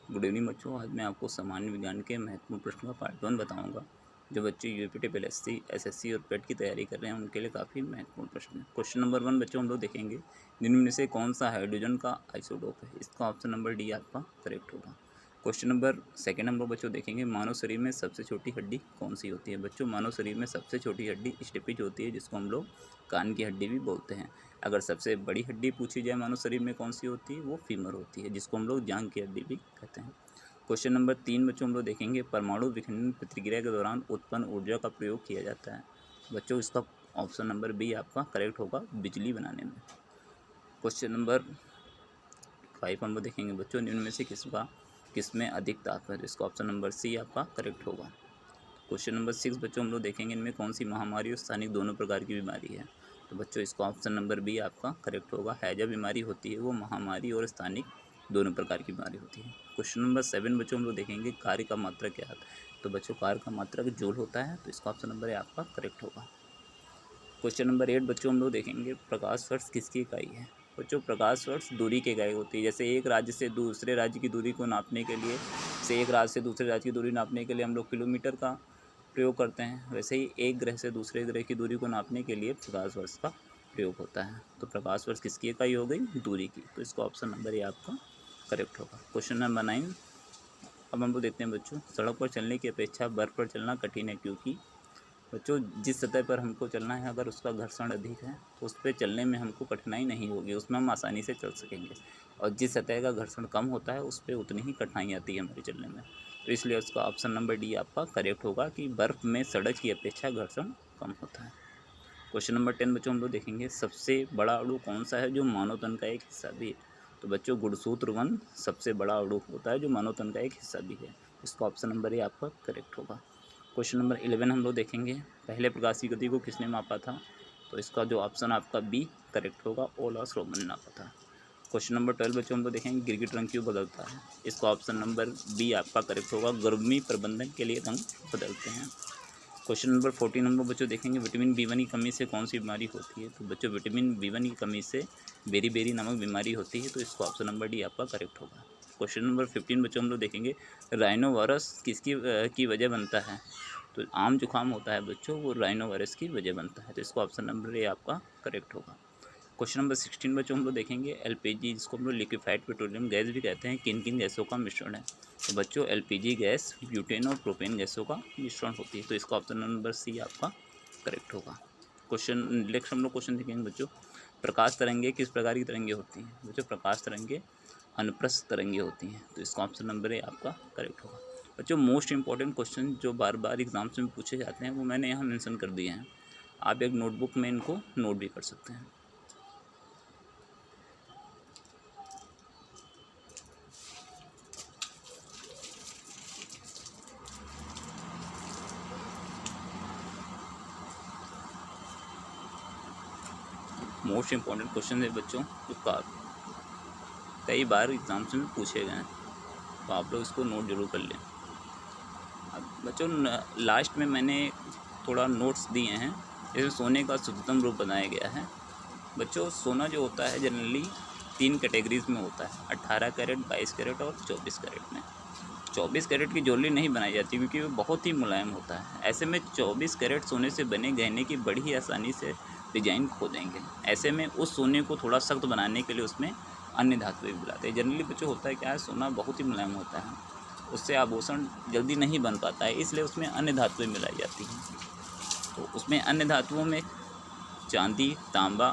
Good evening बच्चों। आज मैं आपको सामान्य विज्ञान के महत्वपूर्ण प्रश्न का पार्ट 1 बताऊंगा। जो बच्चे यूपीटी पीएससी एसएससी और पेट की तैयारी कर रहे हैं उनके लिए काफ़ी महत्वपूर्ण प्रश्न है। क्वेश्चन नंबर 1 बच्चों हम लोग देखेंगे, निम्न में से कौन सा हाइड्रोजन का आइसोटोप है। इसका ऑप्शन नंबर डी आपका करेक्ट होगा। क्वेश्चन नंबर सेकंड हम लोग बच्चों देखेंगे, मानव शरीर में सबसे छोटी हड्डी कौन सी होती है। बच्चों मानव शरीर में सबसे छोटी हड्डी स्टेपिज होती है, जिसको हम लोग कान की हड्डी भी बोलते हैं। अगर सबसे बड़ी हड्डी पूछी जाए मानव शरीर में कौन सी होती है, वो फीमर होती है, जिसको हम लोग जांघ की हड्डी भी कहते हैं। क्वेश्चन नंबर 3 बच्चों हम लोग देखेंगे, परमाणु विखंडन प्रतिक्रिया के दौरान उत्पन्न ऊर्जा का प्रयोग किया जाता है। बच्चों इसका ऑप्शन नंबर बी आपका करेक्ट होगा, बिजली बनाने में। क्वेश्चन नंबर 5 हम लोग देखेंगे बच्चों, निम्न में से किसमें अधिक ताप है। तो इसका ऑप्शन नंबर सी आपका करेक्ट होगा। क्वेश्चन नंबर 6 बच्चों हम लोग देखेंगे, इनमें कौन सी महामारी और स्थानिक दोनों प्रकार की बीमारी है। तो बच्चों इसका ऑप्शन नंबर बी आपका करेक्ट होगा। हैजा बीमारी होती है वो महामारी और स्थानिक दोनों प्रकार की बीमारी होती है। क्वेश्चन नंबर 7 बच्चों हम लोग देखेंगे, कार्य का मात्रक क्या है। तो बच्चों कार्य का मात्रक जूल होता है, तो इसका ऑप्शन नंबर ए आपका करेक्ट होगा। क्वेश्चन नंबर 8 बच्चों हम लोग देखेंगे, प्रकाश वर्ष किसकी इकाई है। बच्चों प्रकाश वर्ष दूरी की इकाई होती है। जैसे एक राज्य से दूसरे राज्य की दूरी को नापने के लिए एक राज्य से दूसरे राज्य की दूरी नापने के लिए हम लोग किलोमीटर का प्रयोग करते हैं, वैसे ही एक ग्रह से दूसरे ग्रह की दूरी को नापने के लिए प्रकाश वर्ष का प्रयोग होता है। तो प्रकाश वर्ष किसकी इकाई हो गई, दूरी की। तो इसका ऑप्शन नंबर ए आपका करेक्ट होगा। क्वेश्चन नंबर 9 अब हम लोग देखते हैं बच्चों, सड़क पर चलने की अपेक्षा बर्फ़ पर चलना कठिन है, क्योंकि बच्चों जिस सतह पर हमको चलना है अगर उसका घर्षण अधिक है तो उस पर चलने में हमको कठिनाई नहीं होगी, उसमें हम आसानी से चल सकेंगे। और जिस सतह का घर्षण कम होता है उस पर उतनी ही कठिनाई आती है हमारे चलने में। तो इसलिए उसका ऑप्शन नंबर डी आपका करेक्ट होगा कि बर्फ़ में सड़क की अपेक्षा घर्षण कम होता है। क्वेश्चन नंबर 10 बच्चों हम लोग देखेंगे, सबसे बड़ा अणु कौन सा है जो मानव तन का एक हिस्सा भी है। तो बच्चों गुणसूत्र 1 सबसे बड़ा अणु होता है जो मानव तन का एक हिस्सा भी है। इसका ऑप्शन नंबर ए आपका करेक्ट होगा। क्वेश्चन नंबर 11 हम लोग देखेंगे, पहले प्रकाश की गति को किसने मापा था। तो इसका जो ऑप्शन आपका बी करेक्ट होगा, ओलास रोमन ने नापा था। क्वेश्चन नंबर 12 बच्चों हम लोग देखेंगे, गिरगिट रंग क्यों बदलता है। इसका ऑप्शन नंबर बी आपका करेक्ट होगा, गर्मी प्रबंधन के लिए रंग बदलते हैं। क्वेश्चन नंबर 14 हम लोग बच्चों देखेंगे, विटामिन B1 की कमी से कौन सी बीमारी होती है। तो बच्चों विटामिन B1 की कमी से बेरी नामक बीमारी होती है, तो इसका ऑप्शन नंबर डी आपका करेक्ट होगा। क्वेश्चन नंबर 15 बच्चों हम लोग देखेंगे, राइनो वायरस की वजह बनता है। तो आम जुकाम होता है बच्चों, वो राइनो वायरस की वजह बनता है, तो इसका ऑप्शन नंबर ए आपका करेक्ट होगा। क्वेश्चन नंबर 16 बच्चों हम लोग देखेंगे, एलपीजी जिसको हम लोग लिक्विफाइड पेट्रोलियम गैस भी कहते हैं, किन किन गैसों का मिश्रण है। तो बच्चों एलपीजी गैस ब्यूटेन और प्रोपेन गैसों का मिश्रण होती है, तो इसका ऑप्शन नंबर सी आपका करेक्ट होगा। क्वेश्चन नेक्स्ट हम लोग क्वेश्चन देखेंगे बच्चों, प्रकाश तरंगे किस प्रकार की तरंगे होती हैं। बच्चों प्रकाश तरंगे अनुप्रस्थ तरंगे होती हैं, तो इसका ऑप्शन नंबर ए आपका करेक्ट होगा। बच्चों मोस्ट इंपॉर्टेंट क्वेश्चन जो बार बार एग्जाम्स में पूछे जाते हैं वो मैंने यहाँ मेंशन कर दिए हैं, आप एक नोटबुक में इनको नोट भी कर सकते हैं। मोस्ट इंपॉर्टेंट क्वेश्चन है बच्चों, जो कई बार एग्जाम्स में पूछे गए हैं, तो आप लोग इसको नोट जरूर कर लें। अब बच्चों लास्ट में मैंने थोड़ा नोट्स दिए हैं, जैसे सोने का शुद्धतम रूप बनाया गया है। बच्चों सोना जो होता है जनरली 3 कैटेगरीज में होता है, 18 कैरेट, 22 कैरेट और 24 कैरेट में। 24 कैरेट की ज्वेलरी नहीं बनाई जाती क्योंकि वो बहुत ही मुलायम होता है। ऐसे में 24 कैरेट सोने से बने गहने की बड़ी ही आसानी से डिजाइन खो देंगे। ऐसे में उस सोने को थोड़ा सख्त बनाने के लिए उसमें अन्य धातुएं भी मिलाते हैं। जनरली बच्चों होता है क्या है, सोना बहुत ही मुलायम होता है, उससे आभूषण जल्दी नहीं बन पाता है, इसलिए उसमें अन्य धातुएं मिलाई जाती हैं। तो उसमें अन्य धातुओं में चांदी, तांबा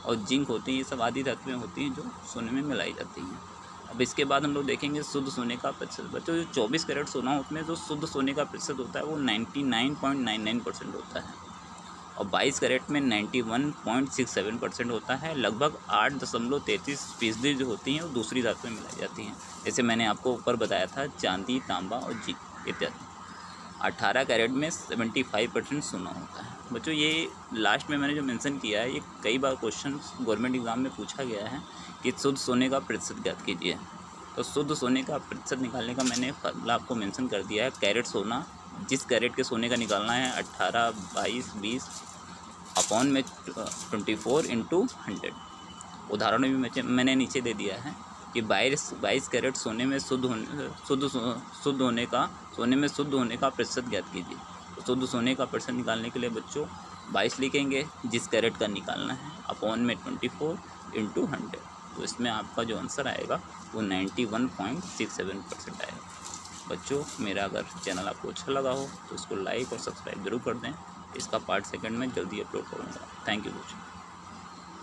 और जिंक होती हैं, ये सब आदि धातुएं होती हैं जो सोने में मिलाई जाती हैं। अब इसके बाद हम लोग देखेंगे शुद्ध सोने का प्रतिशत। बच्चों जो 24 कैरेट सोना उसमें जो शुद्ध सोने का प्रतिशत होता है वो 99.99% होता है, और 22 कैरेट में 91.67% होता है। लगभग 8.33% जो होती हैं वो दूसरी धातुएं मिलाई जाती हैं, जैसे मैंने आपको ऊपर बताया था, चांदी, तांबा और जिंक इत्यादि। 18 कैरेट में 75% सोना होता है। बच्चों ये लास्ट में मैंने जो मेंशन किया है, ये कई बार क्वेश्चन गवर्नमेंट एग्जाम में पूछा गया है कि शुद्ध सोने का प्रतिशत ज्ञात कीजिए। तो शुद्ध सोने का प्रतिशत निकालने का मैंने फार्मूला आपको मेंशन कर दिया है। कैरेट सोना, जिस कैरेट के सोने का निकालना है 18, 22, 20 अपॉन में 24 × 100। उदाहरण भी मैंने नीचे दे दिया है। कि 22 कैरेट सोने में शुद्ध होने का प्रतिशत ज्ञात कीजिए। तो शुद्ध सोने का प्रतिशत निकालने के लिए बच्चों 22 लिखेंगे, जिस कैरेट का निकालना है, अपॉन में 24 इंटू 100। तो इसमें आपका जो आंसर आएगा वो 91.67% आएगा। बच्चों मेरा अगर चैनल आपको अच्छा लगा हो तो इसको लाइक और सब्सक्राइब जरूर कर दें। इसका पार्ट सेकंड में जल्दी अपलोड करूँगा। थैंक यू बच्चों।